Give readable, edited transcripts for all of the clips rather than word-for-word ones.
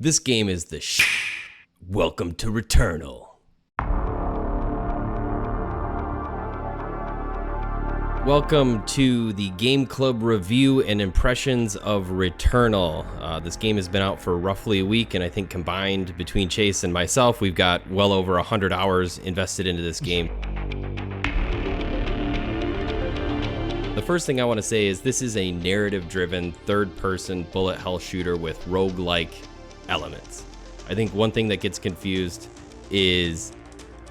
This game is the Welcome to Returnal. Welcome to the Game Club review and impressions of Returnal. This game has been out for roughly a week, and I think combined between Chase and myself, we've got well over 100 hours invested into this game. The first thing I want to say is this is a narrative-driven, third-person bullet hell shooter with roguelike elements. I think one thing that gets confused is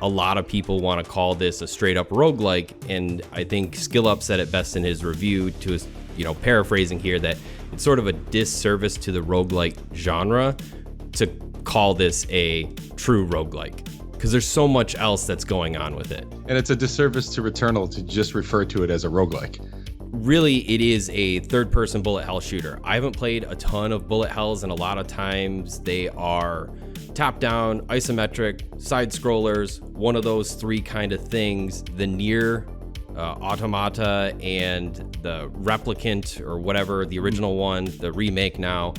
a lot of people want to call this a straight-up roguelike, and I think SkillUp said it best in his review, to his, paraphrasing here, that it's sort of a disservice to the roguelike genre to call this a true roguelike, because there's so much else that's going on with it. And it's a disservice to Returnal to just refer to it as a roguelike. Really, it is a third-person bullet hell shooter. I haven't played a ton of bullet hells, and a lot of times they are top-down, isometric, side-scrollers, one of those three kind of things. The Nier Automata and the Replicant, or whatever, the original one, the remake now,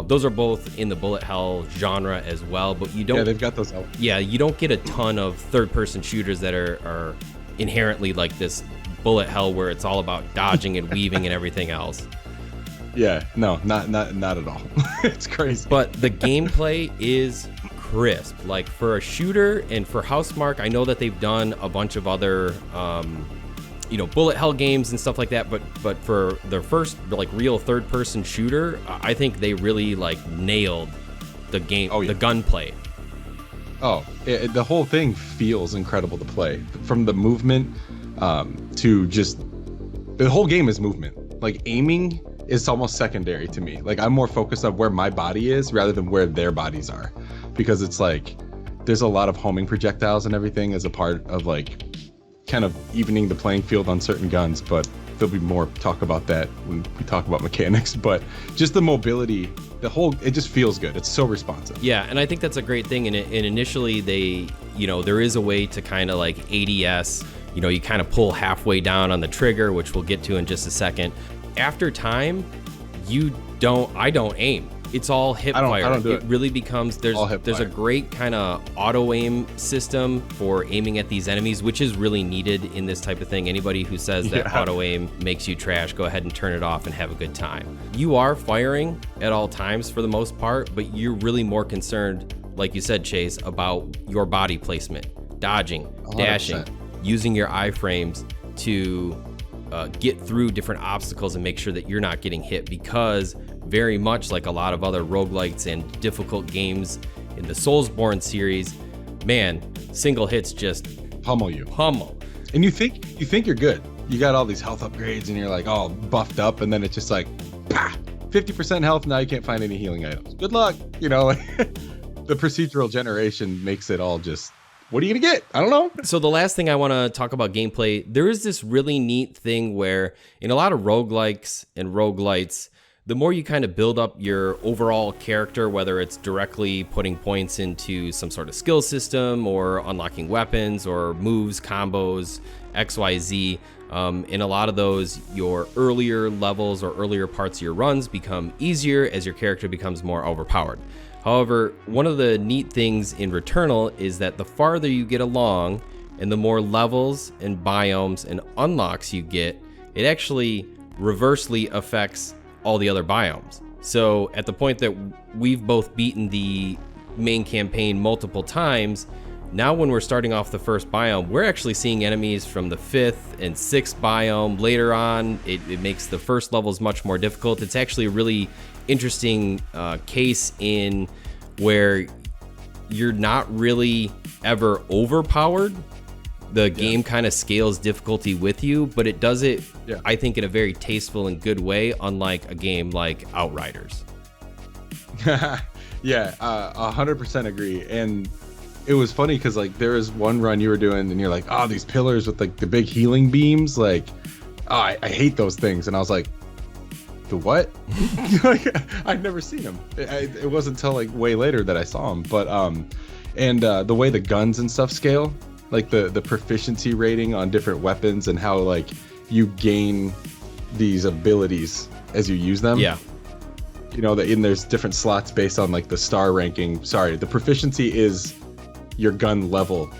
those are both in the bullet hell genre as well, but you don't... Yeah, they've got those out. Yeah, you don't get a ton of third-person shooters that are inherently like this bullet hell where it's all about dodging and weaving and everything else. Yeah, no, not at all. It's crazy. But the gameplay is crisp. Like, for a shooter and for Housemarque, I know that they've done a bunch of other bullet hell games and stuff like that, but for their first real third person shooter, I think they really nailed the game. Oh, yeah. The gunplay. The whole thing feels incredible to play. From the movement to just the whole game is movement. Aiming is almost secondary to me. I'm more focused on where my body is rather than where their bodies are, because it's there's a lot of homing projectiles and everything as a part of kind of evening the playing field on certain guns, but there'll be more talk about that when we talk about mechanics. But just the mobility, it just feels good. It's so responsive. Yeah, and I think that's a great thing. And initially they, there is a way to kind of ADS, you kind of pull halfway down on the trigger, which we'll get to in just a second. After time, I don't aim. It's all hip fire. I don't do it. It really becomes, there's a great kind of auto aim system for aiming at these enemies, which is really needed in this type of thing. Anybody who says that auto aim makes you trash, go ahead and turn it off and have a good time. You are firing at all times for the most part, but you're really more concerned, like you said, Chase, about your body placement, dodging, 100%. Dashing, using your iframes to get through different obstacles and make sure that you're not getting hit, because very much like a lot of other roguelites and difficult games in the Soulsborne series, man, single hits just pummel you. And you think you're good. You got all these health upgrades and you're all buffed up, and then it's just 50% health, now you can't find any healing items. Good luck. The procedural generation makes it all just, what are you gonna get? I don't know. So the last thing I want to talk about gameplay, there is this really neat thing where in a lot of roguelikes and roguelites, the more you kind of build up your overall character, whether it's directly putting points into some sort of skill system or unlocking weapons or moves, combos, XYZ, in a lot of those, your earlier levels or earlier parts of your runs become easier as your character becomes more overpowered. However, one of the neat things in Returnal is that the farther you get along and the more levels and biomes and unlocks you get, it actually reversely affects all the other biomes. So at the point that we've both beaten the main campaign multiple times, now when we're starting off the first biome, we're actually seeing enemies from the 5th and 6th biome. Later on, it makes the first levels much more difficult. It's actually a really interesting case in where you're not really ever overpowered. The game kind of scales difficulty with you, but it does it, I think, in a very tasteful and good way, unlike a game like Outriders. 100% agree. And it was funny because there was one run you were doing and you're these pillars with the big healing beams, I hate those things. And I was like, the what? I'd never seen them. It wasn't until way later that I saw them. But the way the guns and stuff scale, the proficiency rating on different weapons and how you gain these abilities as you use them. Yeah. and there's different slots based on like the star ranking. Sorry, the proficiency is your gun level,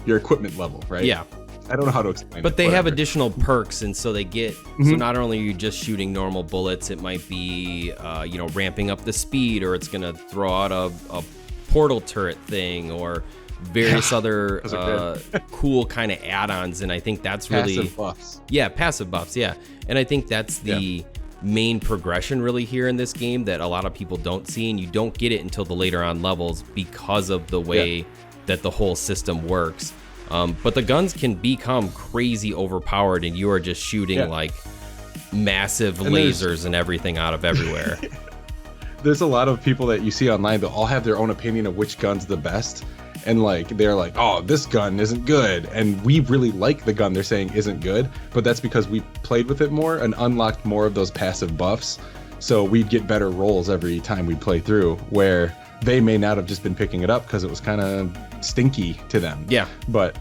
your equipment level, right? Yeah. I don't know how to explain it. But they have whatever. additional perks, and so they get, so not only are you just shooting normal bullets, it might be, ramping up the speed, or it's going to throw out a portal turret thing, or various other cool kind of add-ons, and I think that's really... Passive buffs. Yeah, passive buffs, yeah. And I think that's the main progression really here in this game that a lot of people don't see, and you don't get it until the later on levels because of the way that the whole system works. But the guns can become crazy overpowered, and you are just shooting like massive lasers and everything out of everywhere. There's a lot of people that you see online that all have their own opinion of which gun's the best. And like they're like, oh, this gun isn't good. And we really like the gun they're saying isn't good. But that's because we played with it more and unlocked more of those passive buffs. So we'd get better rolls every time we play through, where they may not have just been picking it up because it was kind of stinky to them. Yeah. But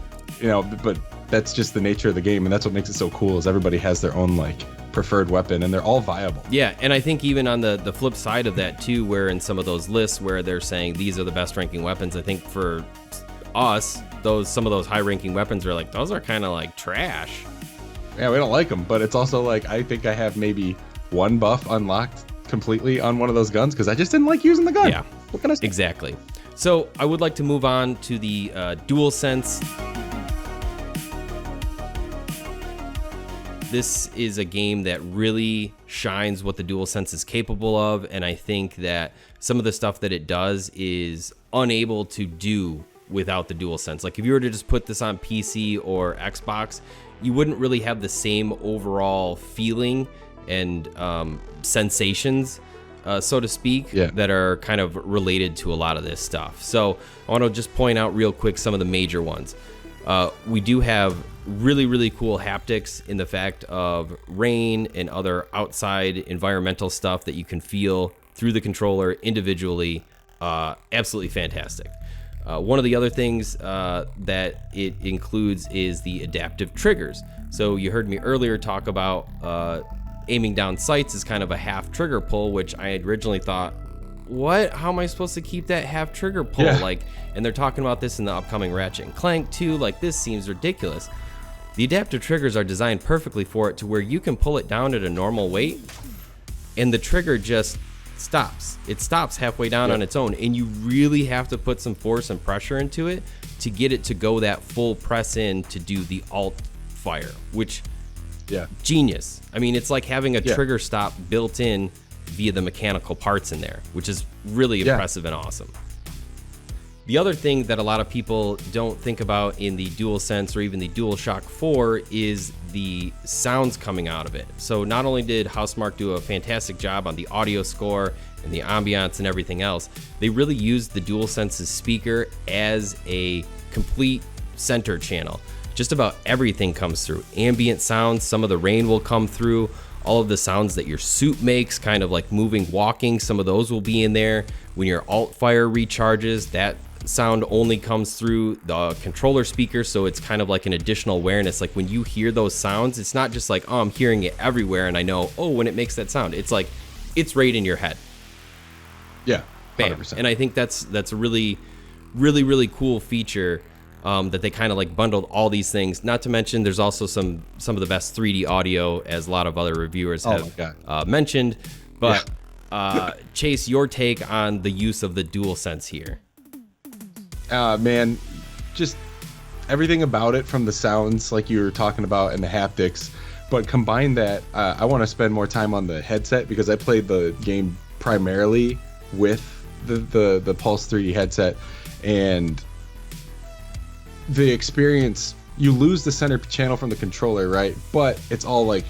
that's just the nature of the game, and that's what makes it so cool is everybody has their own like preferred weapon, and they're all viable. Yeah, and I think even on the flip side of that too, where in some of those lists where they're saying these are the best ranking weapons, I think for us, some of those high ranking weapons are like, those are kind of like trash. Yeah, we don't like them, but it's also like I think I have maybe one buff unlocked completely on one of those guns because I just didn't like using the gun. Yeah, what can I say? Exactly. So I would like to move on to the DualSense. This is a game that really shines what the DualSense is capable of, and I think that some of the stuff that it does is unable to do without the DualSense. Like if you were to just put this on PC or Xbox, you wouldn't really have the same overall feeling and sensations, so to speak, that are kind of related to a lot of this stuff. So I want to just point out real quick some of the major ones. We do have really, really cool haptics in the fact of rain and other outside environmental stuff that you can feel through the controller individually. Absolutely fantastic. One of the other things that it includes is the adaptive triggers. So you heard me earlier talk about aiming down sights is kind of a half trigger pull, which I had originally thought, what? How am I supposed to keep that half trigger pull? And they're talking about this in the upcoming Ratchet and Clank 2. Like, this seems ridiculous. The adaptive triggers are designed perfectly for it to where you can pull it down at a normal weight and the trigger just stops. It stops halfway down on its own, and you really have to put some force and pressure into it to get it to go that full press in to do the alt fire, which genius. I mean, it's like having a trigger stop built in via the mechanical parts in there, which is really impressive and awesome. The other thing that a lot of people don't think about in the DualSense or even the DualShock 4 is the sounds coming out of it. So not only did Housemarque do a fantastic job on the audio score and the ambiance and everything else, they really used the DualSense's speaker as a complete center channel. Just about everything comes through. Ambient sounds, some of the rain will come through, all of the sounds that your suit makes, kind of like moving, walking, some of those will be in there. When your alt fire recharges, that sound only comes through the controller speaker, so it's kind of like an additional awareness. Like when you hear those sounds, it's not just like, oh, I'm hearing it everywhere and I know, oh, when it makes that sound, it's like it's right in your head. Yeah, 100%. And I think that's a really, really, really cool feature that they kind of like bundled all these things. Not to mention, there's also some of the best 3D audio, as a lot of other reviewers have mentioned. But Chase, your take on the use of the DualSense here? Man, just everything about it, from the sounds like you were talking about and the haptics, but combine that, I want to spend more time on the headset because I played the game primarily with the Pulse 3D headset, and the experience, you lose the center channel from the controller, right? But it's all like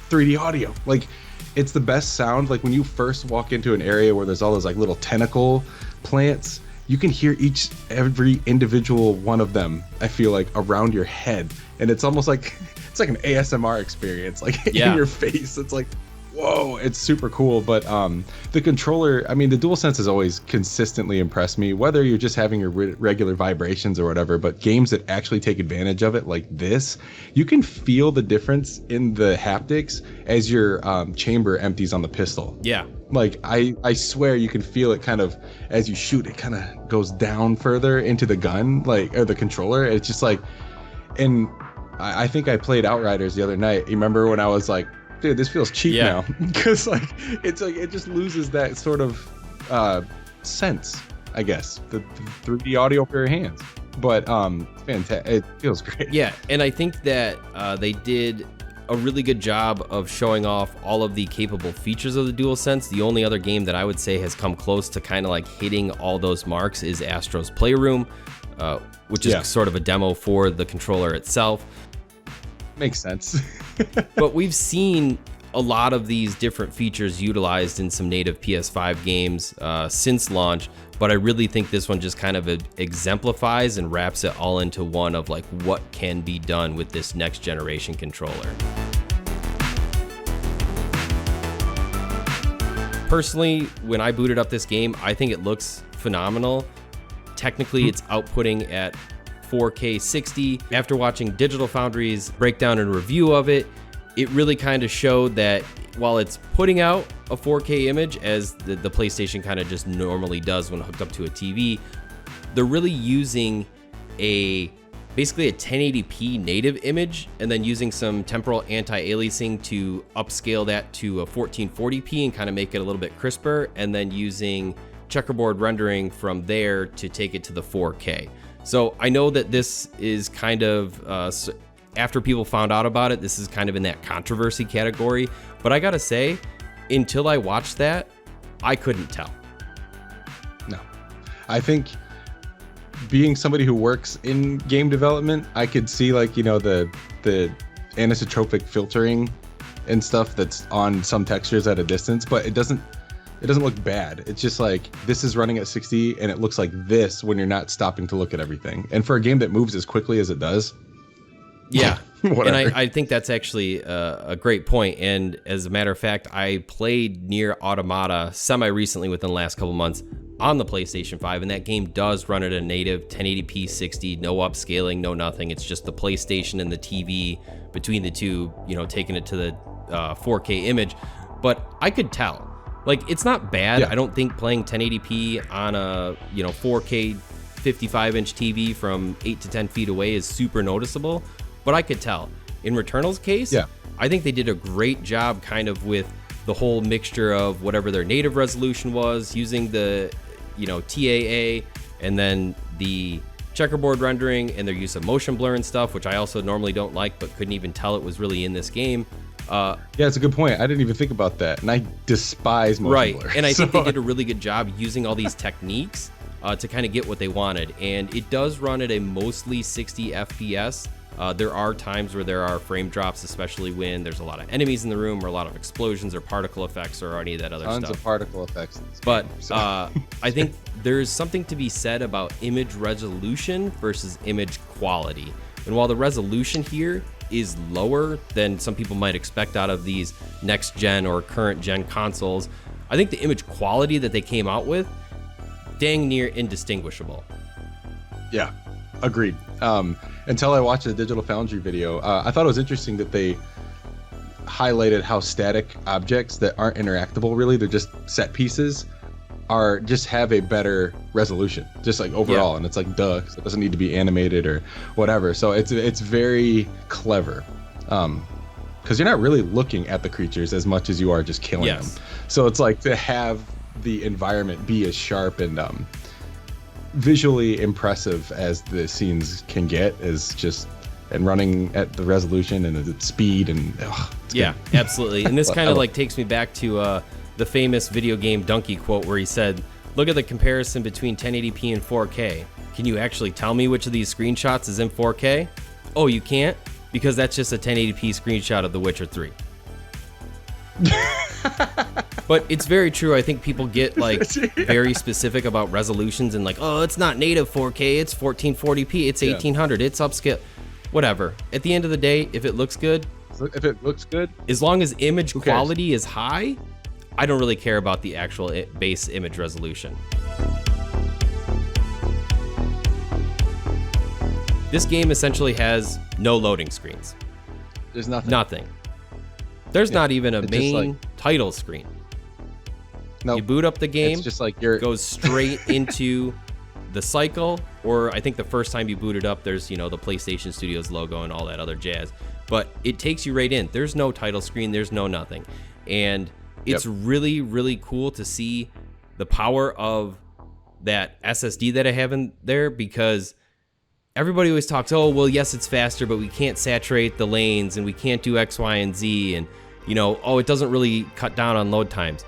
3D audio. Like, it's the best sound. Like when you first walk into an area where there's all those like little tentacle plants, you can hear every individual one of them, I feel like, around your head. And it's almost like, it's like an ASMR experience, like in your face. It's like, whoa, it's super cool. But the controller, I mean, the DualSense has always consistently impressed me, whether you're just having your regular vibrations or whatever. But games that actually take advantage of it, like this, you can feel the difference in the haptics as your chamber empties on the pistol. Yeah. Like I swear you can feel it kind of as you shoot, it kind of goes down further into the gun, like, or the controller. It's just like, and I think I played Outriders the other night. You remember when I was like, dude, this feels cheap now, because like it just loses that sort of sense, I guess, the 3D audio for your hands. But fantastic, it feels great. Yeah, and I think that they did a really good job of showing off all of the capable features of the DualSense. The only other game that I would say has come close to kind of like hitting all those marks is Astro's Playroom, which is sort of a demo for the controller itself. Makes sense. But we've seen a lot of these different features utilized in some native PS5 games since launch, but I really think this one just kind of exemplifies and wraps it all into one of like what can be done with this next generation controller. Personally, when I booted up this game, I think it looks phenomenal. Technically, it's outputting at 4K 60. After watching Digital Foundry's breakdown and review of it, it really kind of showed that while it's putting out a 4K image, as the PlayStation kind of just normally does when hooked up to a TV, they're really using basically a 1080p native image and then using some temporal anti-aliasing to upscale that to a 1440p and kind of make it a little bit crisper, and then using checkerboard rendering from there to take it to the 4K. So I know that this is kind of, after people found out about it, this is kind of in that controversy category. But I gotta say, until I watched that, I couldn't tell. No. I think being somebody who works in game development, I could see like, you know, the anisotropic filtering and stuff that's on some textures at a distance, but it doesn't look bad. It's just like, this is running at 60 and it looks like this when you're not stopping to look at everything. And for a game that moves as quickly as it does. Yeah. And I think that's actually a great point. And as a matter of fact, I played Nier Automata semi-recently within the last couple months on the PlayStation 5, and that game does run at a native 1080p 60, no upscaling, no nothing. It's just the PlayStation and the TV between the two, you know, taking it to the 4K image. But I could tell. Like, it's not bad. I don't think playing 1080p on a, you know, 4K 55-inch TV from 8 to 10 feet away is super noticeable, but I could tell. In Returnal's case, I think they did a great job kind of with the whole mixture of whatever their native resolution was, using the, you know, TAA, and then the checkerboard rendering and their use of motion blur and stuff, which I also normally don't like, but couldn't even tell it was really in this game. Yeah, it's a good point. I didn't even think about that, and I despise motion blur. And I think they did a really good job using all these techniques to kind of get what they wanted. And it does run at a mostly 60 FPS. There are times where there are frame drops, especially when there's a lot of enemies in the room, or a lot of explosions or particle effects or any of that other stuff. Tons of particle effects. But I think there's something to be said about image resolution versus image quality. And while the resolution here is lower than some people might expect out of these next gen or current gen consoles, I think the image quality that they came out with, dang near indistinguishable. Yeah, agreed. Until I watched the Digital Foundry video, I thought it was interesting that they highlighted how static objects that aren't interactable, really, they're just set pieces, are just have a better resolution, just like overall. And it's like, duh, 'cause it doesn't need to be animated or whatever. So it's very clever, because you're not really looking at the creatures as much as you are just killing them. So it's like to have the environment be as sharp and visually impressive as the scenes can get is just, and running at the resolution and the speed and absolutely. And this kind of like takes me back to the famous video game Donkey quote where he said, look at the comparison between 1080p and 4K. Can you actually tell me which of these screenshots is in 4K? Oh, you can't? Because that's just a 1080p screenshot of The Witcher 3. But it's very true. I think people get like very specific about resolutions and like, oh, it's not native 4K, it's 1440p, it's 1800, it's upscale, whatever. At the end of the day, if it looks good, if it looks good, as long as image who cares? quality is high, I don't really care about the actual base image resolution. This game essentially has no loading screens. There's nothing. Nothing. There's not even a it's main just title screen. No, You boot up the game, it's just like you're goes straight into the cycle, or I think the first time you boot it up, there's, the PlayStation Studios logo and all that other jazz. But it takes you right in. There's no title screen. There's no nothing. And it's really, really cool to see the power of that SSD that I have in there, because everybody always talks, oh, well, yes, it's faster, but we can't saturate the lanes and we can't do X, Y, and Z. And, it doesn't really cut down on load times.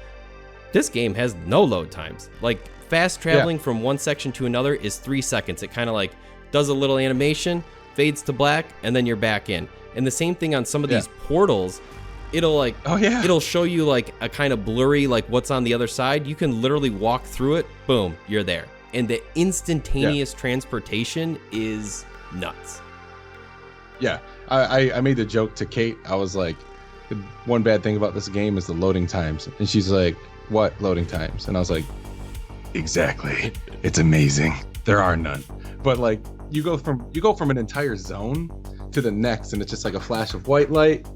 This game has no load times. Like, fast traveling from one section to another is 3 seconds. It kind of like does a little animation, fades to black, and then you're back in. And the same thing on some of these portals. It'll it'll show you like a kind of blurry, like what's on the other side. You can literally walk through it. Boom, you're there. And the instantaneous transportation is nuts. Yeah, I made the joke to Kate. I was like, one bad thing about this game is the loading times. And she's like, what loading times? And I was like, exactly. It's amazing. There are none. But like, you go from an entire zone to the next, and it's just like a flash of white light,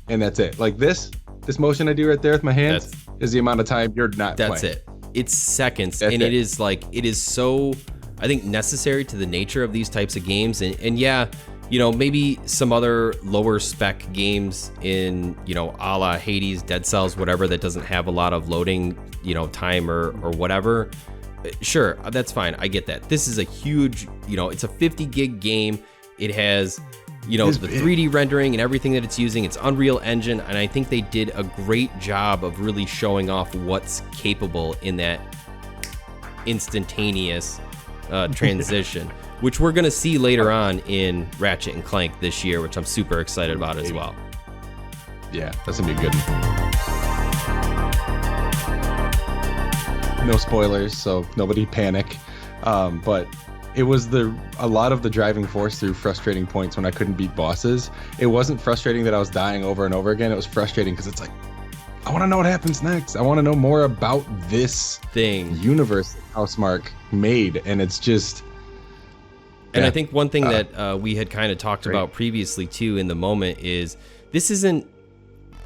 and that's it. Like this motion I do right there with my hands is the amount of time you're not playing. That's it. It's seconds, and it is so, I think, necessary to the nature of these types of games. And yeah, maybe some other lower spec games in, a la Hades, Dead Cells, whatever, that doesn't have a lot of loading, time or whatever. Sure, that's fine. I get that. This is a huge, it's a 50 gig game. It has, the 3D rendering and everything that it's using. It's Unreal Engine, and I think they did a great job of really showing off what's capable in that instantaneous transition, which we're going to see later on in Ratchet and Clank this year, which I'm super excited about as well. Yeah, that's going to be good. No spoilers, so nobody panic. But it was a lot of the driving force through frustrating points when I couldn't beat bosses. It wasn't frustrating that I was dying over and over again. It was frustrating because it's like, I want to know what happens next. I want to know more about this thing universe that Housemarque made, and it's just. And I think one thing that we had kind of talked about previously too in the moment is this isn't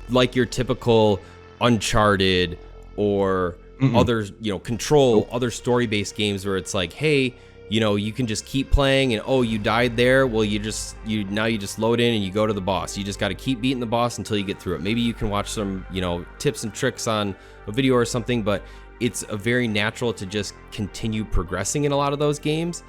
like your typical Uncharted or other, Control, other story-based games where it's like, hey, you can just keep playing, and you died there. Well, you just load in and you go to the boss. You just got to keep beating the boss until you get through it. Maybe you can watch some, tips and tricks on a video or something, but it's a very natural to just continue progressing in a lot of those games.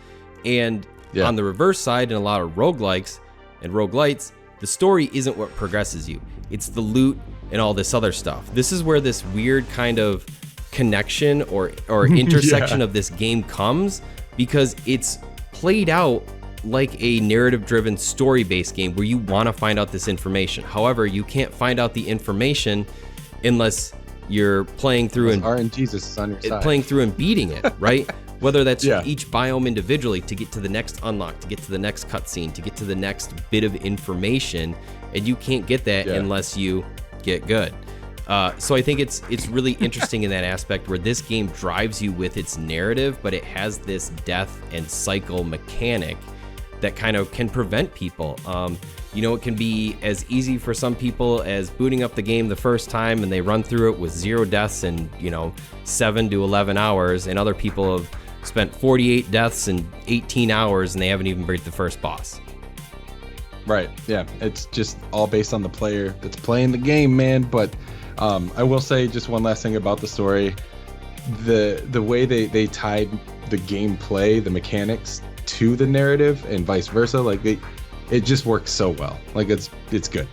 And on the reverse side, in a lot of roguelikes and roguelites, the story isn't what progresses you. It's the loot and all this other stuff. This is where this weird kind of connection or intersection of this game comes, because it's played out like a narrative-driven, story-based game where you want to find out this information. However, you can't find out the information unless you're playing through and RNGesus is on your side. Playing through and beating it, right? Whether that's each biome individually to get to the next unlock, to get to the next cutscene, to get to the next bit of information, and you can't get that unless you get good. So I think it's really interesting in that aspect where this game drives you with its narrative, but it has this death and cycle mechanic that kind of can prevent people. It can be as easy for some people as booting up the game the first time and they run through it with 0 deaths in 7 to 11 hours, and other people have spent 48 deaths in 18 hours and they haven't even beat the first boss. Right. Yeah. It's just all based on the player that's playing the game, man. But I will say just one last thing about the story. The way they tied the gameplay, the mechanics to the narrative and vice versa, like it just works so well. Like it's good.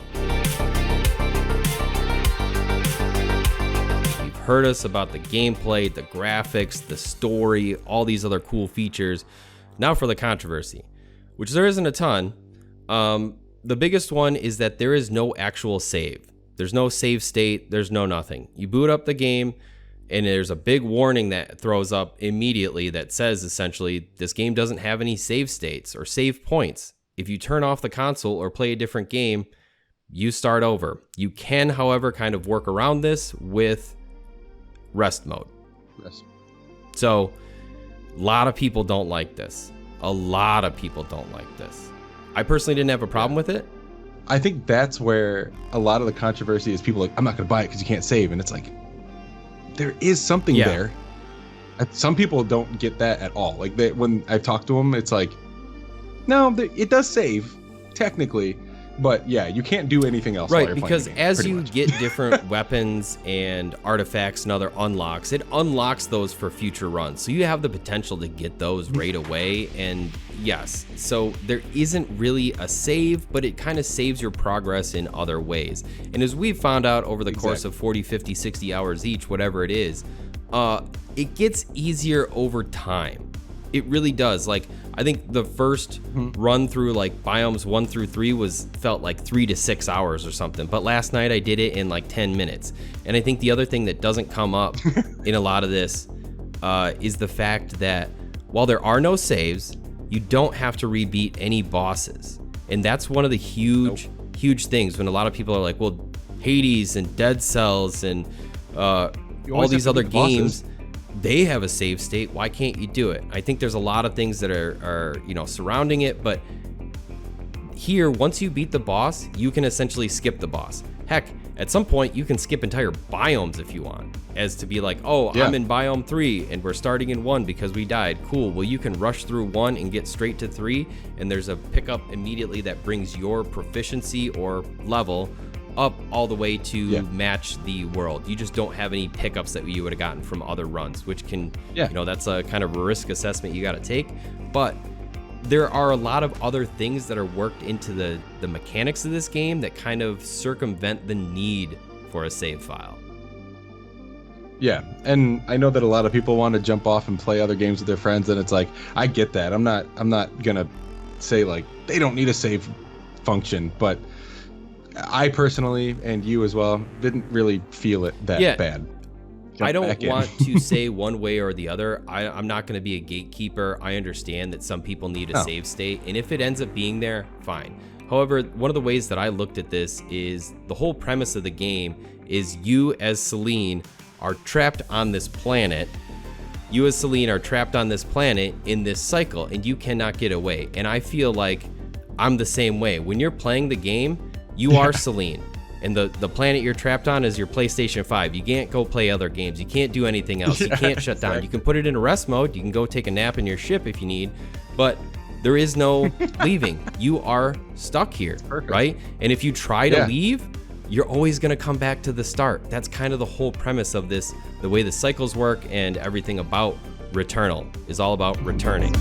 You've heard us about the gameplay, the graphics, the story, all these other cool features. Now for the controversy, which there isn't a ton. The biggest one is that there is no actual save. There's no save state. There's no nothing. You boot up the game, and there's a big warning that throws up immediately that says essentially this game doesn't have any save states or save points. If you turn off the console or play a different game, you start over. You can, however, kind of work around this with rest mode. Yes. So a lot of people don't like this. A lot of people don't like this. I personally didn't have a problem with it. I think that's where a lot of the controversy is. People are like, I'm not going to buy it because you can't save. And it's like, there is something there. Some people don't get that at all. Like when I've talked to them, it's like, no, it does save technically, but yeah, you can't do anything else. Right, because as you get different weapons and artifacts and other unlocks, it unlocks those for future runs. So you have the potential to get those right away. And yes, so there isn't really a save, but it kind of saves your progress in other ways. And as we've found out over the course of 40, 50, 60 hours each, whatever it is, it gets easier over time. It really does. Like, I think the first run through like biomes 1 through 3 felt like 3 to 6 hours or something. But last night I did it in like 10 minutes. And I think the other thing that doesn't come up in a lot of this is the fact that while there are no saves, you don't have to rebeat any bosses. And that's one of the huge things when a lot of people are like, well, Hades and Dead Cells and all these other games, they have a save state. Why can't you do it? I think there's a lot of things that are surrounding it, but here, once you beat the boss, you can essentially skip the boss. Heck, at some point you can skip entire biomes if you want, as to be like, oh, I'm in biome 3 and we're starting in 1 because we died. Cool. Well, you can rush through 1 and get straight to 3, and there's a pickup immediately that brings your proficiency or level up all the way to match the world. You just don't have any pickups that you would have gotten from other runs, which can, that's a kind of a risk assessment you got to take. But there are a lot of other things that are worked into the mechanics of this game that kind of circumvent the need for a save file. Yeah, and I know that a lot of people want to jump off and play other games with their friends, and it's like, I get that. I'm not gonna say like they don't need a save function, but I personally, and you as well, didn't really feel it that bad. I don't want to say one way or the other. I'm not going to be a gatekeeper. I understand that some people need a save state, and if it ends up being there, fine. However, one of the ways that I looked at this is the whole premise of the game is you as Celine are trapped on this planet. You as Celine are trapped on this planet in this cycle, and you cannot get away. And I feel like I'm the same way. When you're playing the game, you are Celine, and the planet you're trapped on is your PlayStation 5. You can't go play other games. You can't do anything else. You can't shut down. You can put it in rest mode. You can go take a nap in your ship if you need, but there is no leaving. You are stuck here, right? And if you try to leave, you're always going to come back to the start. That's kind of the whole premise of this, the way the cycles work, and everything about Returnal is all about returning.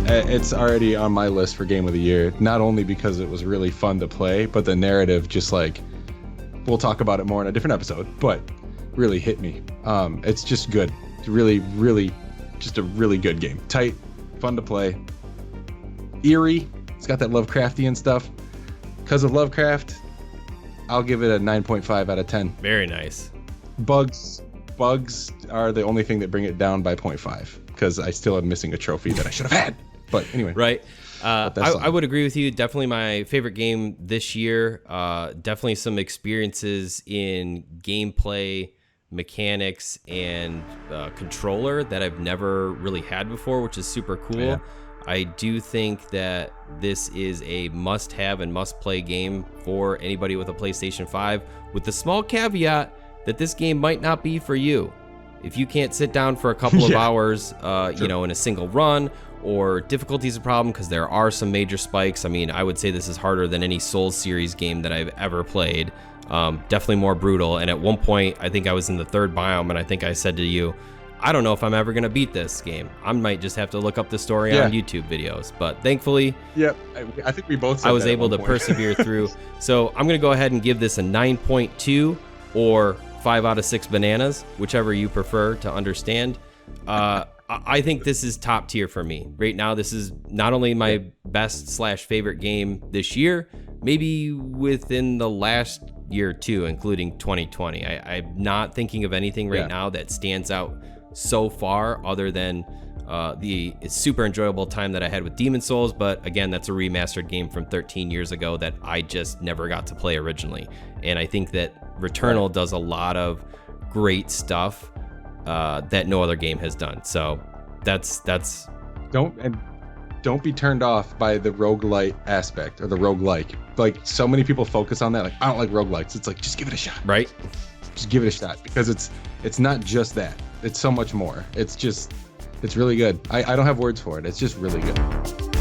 It's already on my list for Game of the Year, not only because it was really fun to play, but the narrative just like, we'll talk about it more in a different episode, but really hit me. It's just good. It's really, just a really good game. Tight, fun to play. Eerie. It's got that Lovecraftian stuff. Because of Lovecraft, I'll give it a 9.5 out of 10. Very nice. Bugs are the only thing that bring it down by 0.5, because I still am missing a trophy that I should have had. But anyway. Right. I would agree with you. Definitely my favorite game this year. Definitely some experiences in gameplay, mechanics, and controller that I've never really had before, which is super cool. Yeah. I do think that this is a must-have and must-play game for anybody with a PlayStation 5, with the small caveat that this game might not be for you. If you can't sit down for a couple of hours, in a single run, or difficulty is a problem because there are some major spikes. I mean, I would say this is harder than any Souls series game that I've ever played. Definitely more brutal. And at one point, I think I was in the 3rd biome, and I think I said to you, I don't know if I'm ever going to beat this game. I might just have to look up the story on YouTube videos. But thankfully, I think we both said I was able to persevere through. So I'm going to go ahead and give this a 9.2 or 5 out of 6 bananas, whichever you prefer to understand. I think this is top tier for me. Right now, this is not only my best/favorite game this year, maybe within the last year too, including 2020. I'm not thinking of anything right now that stands out so far other than the super enjoyable time that I had with Demon Souls, but again, that's a remastered game from 13 years ago that I just never got to play originally. And I think that Returnal does a lot of great stuff that no other game has done. So that's don't be turned off by the roguelite aspect or the roguelike. Like, so many people focus on that. Like, I don't like roguelikes. It's like, just give it a shot. right. Just give it a shot, because it's not just that. It's so much more. It's really good. I don't have words for it. It's just really good.